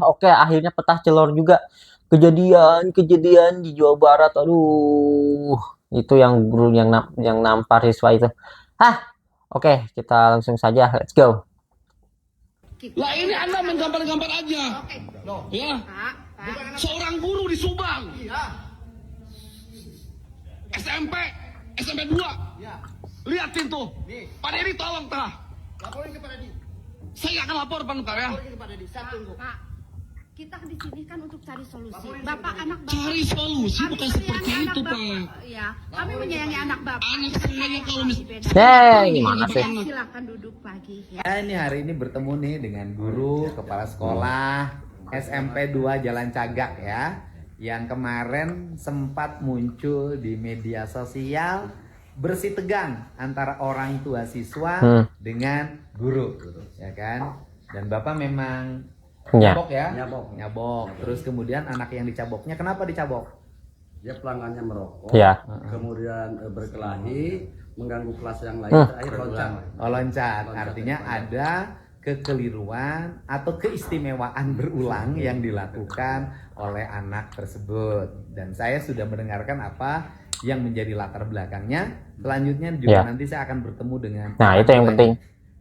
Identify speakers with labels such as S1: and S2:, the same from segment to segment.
S1: Oke, akhirnya petah celor juga. Kejadian di Jawa Barat. Aduh, itu yang guru yang nampar siswa itu. Hah, oke, kita langsung saja. Let's go.
S2: Lah ini Anda main gambar-gambar aja. Ya. Seorang guru di Subang. SMP 2. Liatin tuh. Pak Dedi tolong tah.
S3: Laporin ke Pak Dedi.
S2: Saya akan lapor Pak ya.
S3: Laporin ke Pak Dedi. Saya tunggu.
S4: Pak, kita di sini kan untuk cari solusi. Bapak anak Bapak.
S2: Cari solusi
S4: Kami
S2: bukan seperti
S4: menyayangi
S2: itu,
S4: anak
S2: Pak.
S4: Bapak. Ya, kami menyayangi anak Bapak.
S2: Anak saya kalau
S1: Gimana sih?
S4: Silakan duduk lagi ya.
S5: Ini hari ini bertemu nih dengan guru kepala sekolah SMP 2 Jalan Cagak ya, yang kemarin sempat muncul di media sosial bersih tegang antara orang tua siswa dengan guru, ya kan? Dan Bapak memang nyabok ya? Nyabok. Terus kemudian anak yang dicaboknya kenapa dicabok?
S6: Dia pelanggannya merokok,
S1: Ya.
S6: kemudian berkelahi, mengganggu kelas yang lain, akhirnya loncat.
S5: Oh, loncat. Artinya ada kekeliruan atau keistimewaan berulang yang dilakukan oleh anak tersebut. Dan saya sudah mendengarkan apa yang menjadi latar belakangnya. Selanjutnya juga nanti saya akan bertemu dengan
S1: Itu yang penting.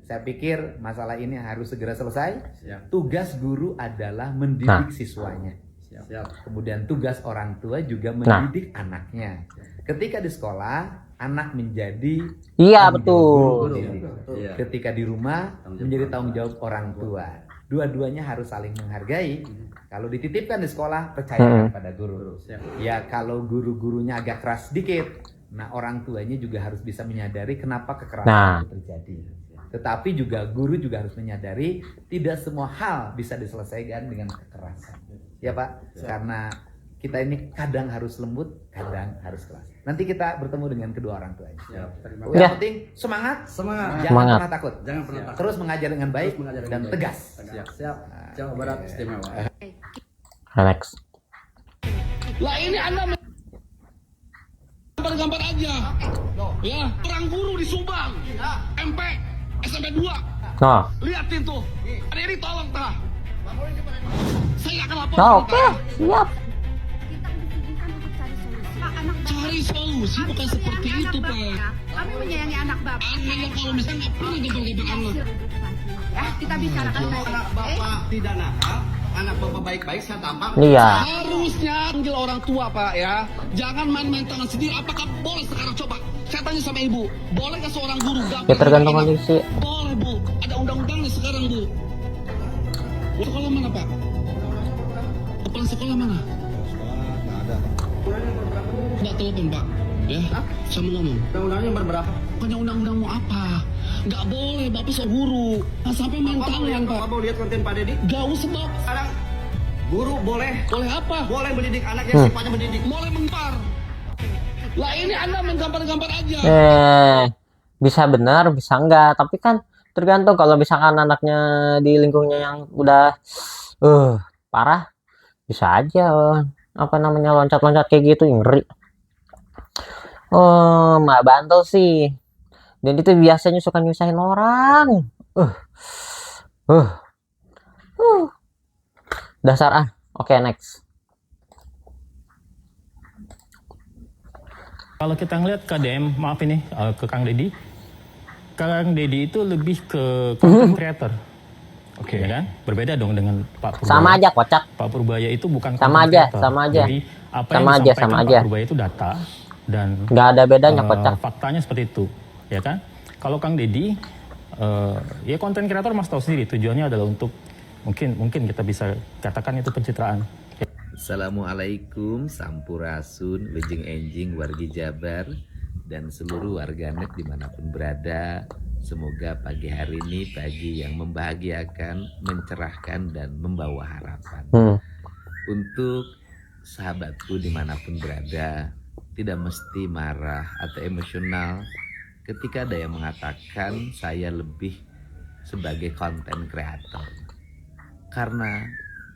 S5: Saya pikir masalah ini harus segera selesai.
S6: Siap.
S5: Tugas guru adalah mendidik siswanya.
S6: Siap.
S5: Kemudian tugas orang tua juga mendidik anaknya. Ketika di sekolah, anak menjadi
S1: Iya,
S5: tanggung
S1: betul.
S5: jawab guru.
S6: Iya.
S5: Ketika di rumah menjadi tanggung jawab orang tua. Dua-duanya harus saling menghargai. Kalau dititipkan di sekolah, percayakan pada guru. Ya, kalau guru-gurunya agak keras sedikit, nah orang tuanya juga harus bisa menyadari kenapa kekerasan itu terjadi. Tetapi juga guru juga harus menyadari tidak semua hal bisa diselesaikan dengan kekerasan. Ya Pak, karena kita ini kadang harus lembut, kadang harus keras. Nanti kita bertemu dengan kedua orang tuanya.
S6: Siap. Terima
S5: Yang
S6: kasih.
S5: penting semangat,
S6: Semangat.
S5: jangan
S1: Semangat.
S5: pernah takut.
S6: Jangan pernah takut.
S5: Terus mengajar dengan baik
S6: Terus mengajar
S5: dan
S6: dengan baik.
S5: tegas.
S6: Siap. Siap. Jawa Barat istimewa.
S1: Relax.
S2: Lah ini Anda main gambar-gambar aja. Ya. Perang guru di Subang. SMP 2.
S1: Nah,
S2: Liatin tuh. Pak Dedi tolong tah.
S3: Laporin ke Pak Dedi.
S2: Saya akan lapor
S1: oke, siap.
S4: Kita di sini kan untuk cari solusi. Pak, anak Bapak.
S2: Cari solusi bukan
S4: Kami
S2: seperti
S4: menyayangi
S2: itu,
S4: anak
S2: Pak.
S4: Bapak. Kami menyayangi anak Bapak.
S2: Anak yang kalau misalnya nggak pernah gambar-gambar anak.
S4: Duduk lagi ya. Kita bicarakan
S6: Kalau
S4: baik.
S6: anak bapak tidak nakal, anak bapak baik-baik, saya tampar.
S1: Iya.
S2: Harusnya panggil orang tua Pak ya. Jangan main-main tangan sendiri. Apakah boleh sekarang coba? Saya tanya sama ibu. Boleh nggak seorang guru
S1: Ya tergantung
S2: anak?
S1: kondisi.
S2: Boleh Bu. Ada undang-undangnya sekarang Bu. Sekolah mana Pak? Kepala sekolah mana? Nggak telepon Pak. Ya. Saya mau ngomong.
S6: Undang-undangnya berberapa?
S2: Bukannya undang-undang mau apa? Nggak boleh Bapak seorang guru. Nah, sampai main tangan Pak.
S6: Bapak mau lihat konten Pak Dedi?
S2: Gak usah Pak.
S6: Sekarang guru boleh
S2: Boleh apa?
S6: boleh mendidik anak yang sifatnya mendidik.
S2: Boleh mentar. Lah ini Anda main gambar-gambar aja.
S1: Bisa benar, bisa enggak. Tapi kan tergantung kalau misalkan anaknya di lingkungnya yang udah parah, bisa aja apa namanya loncat-loncat kayak gitu, ngeri. Mak Bantul sih. Dan itu biasanya suka nyusahin orang. Dasar Oke, next.
S7: Kalau kita ngeliat KDM, maaf ini ke Kang Dedi itu lebih ke content creator. Oke. Ya kan? Berbeda dong dengan Pak Purbaya.
S1: Sama aja, kocak.
S7: Pak Purbaya itu bukan
S1: Sama
S7: content
S1: aja,
S7: creator.
S1: sama aja.
S7: Jadi apa
S1: Sama
S7: yang
S1: aja,
S7: disampaikan
S1: sama
S7: Pak
S1: aja.
S7: Purbaya itu data dan
S1: Nggak ada bedanya, kocak.
S7: faktanya seperti itu, ya kan? Kalau Kang Dedi, ya konten kreator Mas tahu sendiri tujuannya adalah untuk mungkin kita bisa katakan itu pencitraan.
S8: Assalamualaikum, sampurasun, wejeng enjing, wargi Jabar, dan seluruh warganet dimanapun berada. Semoga pagi hari ini pagi yang membahagiakan, mencerahkan, dan membawa harapan. Untuk sahabatku dimanapun berada, tidak mesti marah atau emosional ketika ada yang mengatakan saya lebih sebagai konten kreator. Karena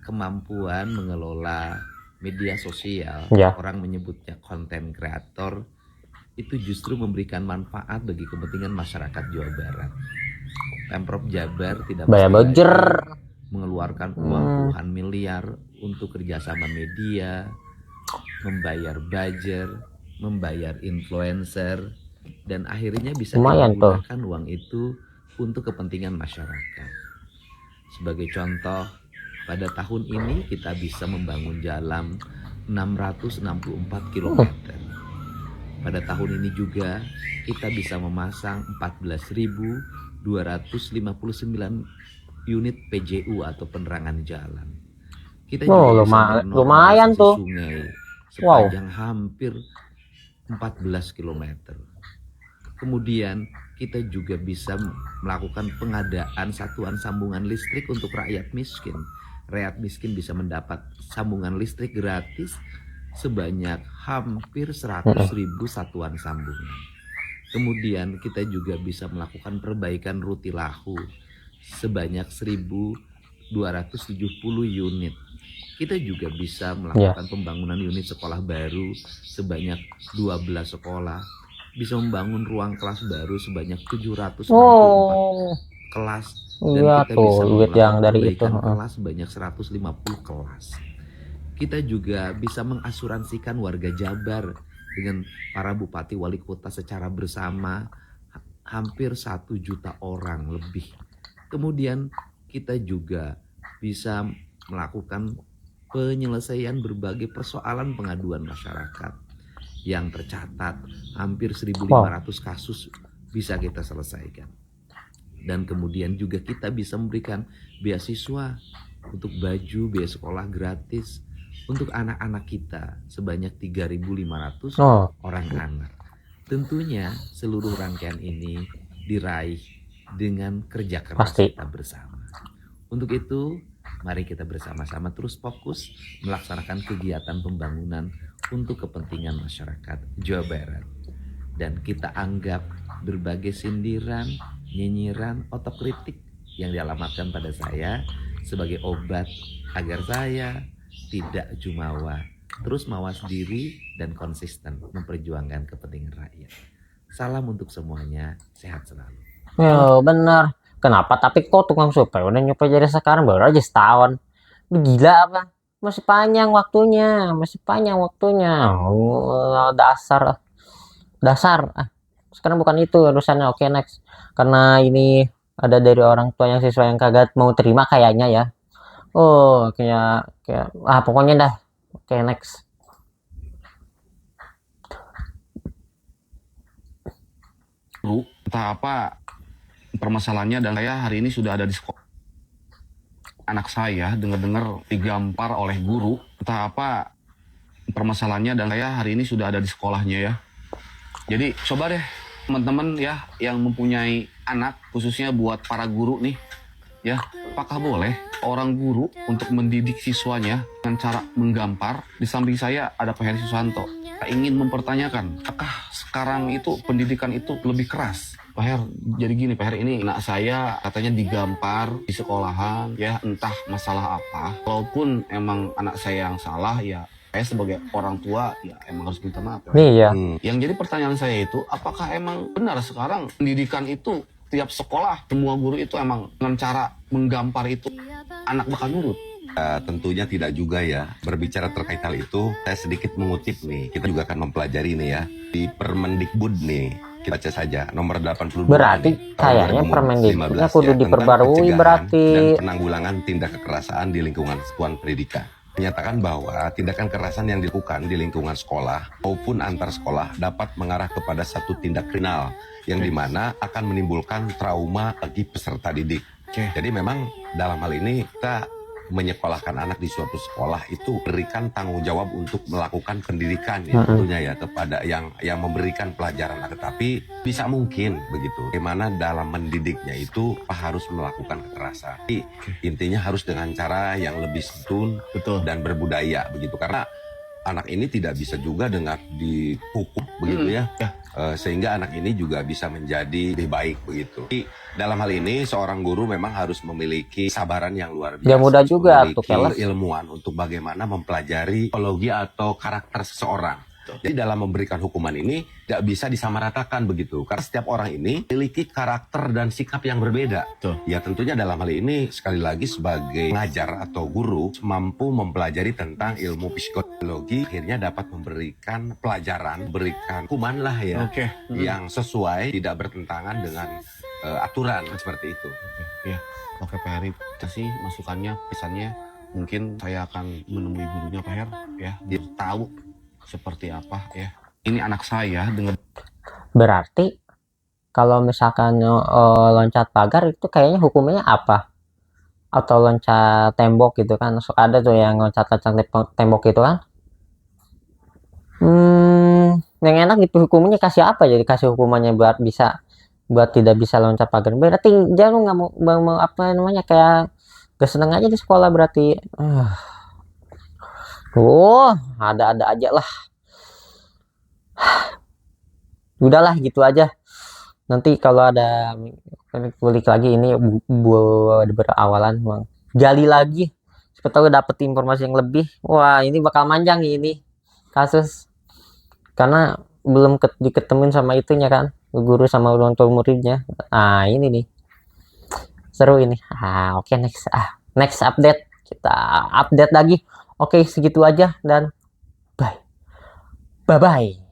S8: kemampuan mengelola media sosial, orang menyebutnya konten kreator, itu justru memberikan manfaat bagi kepentingan masyarakat Jawa Barat. Pemprov Jabar tidak mengeluarkan uang puluhan miliar untuk kerjasama media, membayar buzzer, membayar influencer, dan akhirnya bisa
S1: Lumayan tuh.
S8: menggunakan uang itu untuk kepentingan masyarakat. Sebagai contoh, pada tahun ini kita bisa membangun jalan 664 km. Pada tahun ini juga kita bisa memasang 14.259 unit PJU atau penerangan jalan. Kita
S1: Oh,
S8: juga bisa
S1: lumayan
S8: menormalisasi
S1: tuh.
S8: sungai
S1: Wow.
S8: sepanjang hampir 14 km. Kemudian kita juga bisa melakukan pengadaan satuan sambungan listrik untuk rakyat miskin. Rakyat miskin bisa mendapat sambungan listrik gratis sebanyak hampir 100.000 satuan sambungan. Kemudian kita juga bisa melakukan perbaikan rutilahu sebanyak 1.270 unit. Kita juga bisa melakukan pembangunan unit sekolah baru sebanyak 12 sekolah. Bisa membangun ruang kelas baru sebanyak 764 kelas. Dan
S1: Iya
S8: kita
S1: tuh,
S8: bisa
S1: duit yang
S8: melakukan
S1: dari itu.
S8: perbaikan kelas sebanyak 150 kelas. Kita juga bisa mengasuransikan warga Jabar dengan para bupati wali kota secara bersama hampir 1 juta orang lebih. Kemudian kita juga bisa melakukan penyelesaian berbagai persoalan pengaduan masyarakat yang tercatat hampir 1.500 kasus bisa kita selesaikan. Dan kemudian juga kita bisa memberikan beasiswa untuk baju, biaya sekolah gratis untuk anak-anak kita sebanyak 3.500 orang anak. Tentunya seluruh rangkaian ini diraih dengan kerja keras kita bersama. Untuk itu, mari kita bersama-sama terus fokus melaksanakan kegiatan pembangunan untuk kepentingan masyarakat Jawa Barat. Dan kita anggap berbagai sindiran, nyinyiran, otokritik yang dialamatkan pada saya sebagai obat agar saya tidak jumawa, terus mawas diri dan konsisten memperjuangkan kepentingan rakyat. Salam untuk semuanya, sehat selalu.
S1: Ya benar. Kenapa? Tapi kok tukang supir udah nyuper jadi sekarang baru aja setahun. Gila apa? Masih panjang waktunya, dasar. Sekarang bukan itu urusannya. Oke, next. Karena ini ada dari orang tua yang siswa yang kagak mau terima kayaknya ya. Oh, kayak pokoknya dah. Oke, next.
S9: Bu, entah apa permasalahannya, dan saya hari ini sudah ada di sekolah. Anak saya dengar-dengar digampar oleh guru. Entah apa permasalahannya, dan saya hari ini sudah ada di sekolahnya ya. Jadi coba deh teman-teman ya yang mempunyai anak, khususnya buat para guru nih ya, apakah boleh orang guru untuk mendidik siswanya dengan cara menggampar? Di samping saya ada Pak Heri Susanto. Saya ingin mempertanyakan, apakah sekarang itu pendidikan itu lebih keras? Pak Her, jadi gini Pak Her, ini anak saya katanya digampar di sekolahan ya, entah masalah apa. Walaupun emang anak saya yang salah ya, saya sebagai orang tua ya emang harus minta maaf.
S1: Iya.
S9: Yang jadi pertanyaan saya itu, apakah emang benar sekarang pendidikan itu tiap sekolah semua guru itu emang dengan cara menggampar itu anak bakal nurut?
S10: Tentunya tidak juga ya. Berbicara terkait hal itu, saya sedikit mengutip nih. Kita juga akan mempelajari nih ya di Permendikbud nih. Kita baca saja nomor 82.
S1: Berarti kayaknya Permendikbudnya kudu diperbarui berarti.
S10: Dan penanggulangan tindak kekerasan di lingkungan satuan pendidikan. Menyatakan bahwa tindakan kekerasan yang dilakukan di lingkungan sekolah maupun antar sekolah dapat mengarah kepada satu tindak kriminal yang dimana akan menimbulkan trauma bagi peserta didik. Jadi memang dalam hal ini kita menyekolahkan anak di suatu sekolah itu berikan tanggung jawab untuk melakukan pendidikan ya, tentunya ya kepada yang memberikan pelajaran. Tetapi bisa mungkin begitu. Bagaimana dalam mendidiknya itu harus melakukan kekerasan. Jadi, intinya harus dengan cara yang lebih santun dan berbudaya begitu, karena anak ini tidak bisa juga dengan dihukum begitu ya. Sehingga anak ini juga bisa menjadi lebih baik begitu. Jadi, dalam hal ini seorang guru memang harus memiliki kesabaran yang luar biasa.
S1: Gak mudah juga tuh
S10: ilmuwan untuk bagaimana mempelajari psikologi atau karakter seseorang. Jadi dalam memberikan hukuman ini tidak bisa disamaratakan begitu. Karena setiap orang ini memiliki karakter dan sikap yang berbeda. Ya tentunya dalam hal ini sekali lagi sebagai pengajar atau guru mampu mempelajari tentang ilmu psikologi, akhirnya dapat memberikan pelajaran, berikan hukuman lah ya, yang sesuai, tidak bertentangan dengan aturan seperti itu.
S9: Ya, oke Pak Heri, itu sih masukannya, pesannya. Mungkin saya akan menemui gurunya Pak Her, ya, dia tahu seperti apa ya. Ini anak saya dengan
S1: Berarti kalau misalkan loncat pagar itu kayaknya hukumannya apa? Atau loncat tembok gitu kan? Ada tuh yang loncat-loncat tembok gitu kan? Yang enak gitu hukumannya kasih apa? Jadi kasih hukumannya buat tidak bisa loncat pagar. Berarti dia lu nggak mau apa namanya, kayak gak seneng aja di sekolah berarti. Ada-ada aja lah. Udahlah gitu aja. Nanti kalau ada kulik lagi ini berawalan Bang. Gali lagi. Siapa tahu dapet informasi yang lebih. Wah, ini bakal manjang ini kasus. Karena belum diketemuin sama itunya kan. Guru sama orang tua muridnya. Nah, ini nih. Seru ini. Oke, next update. Kita update lagi. Oke, segitu aja dan bye. Bye-bye.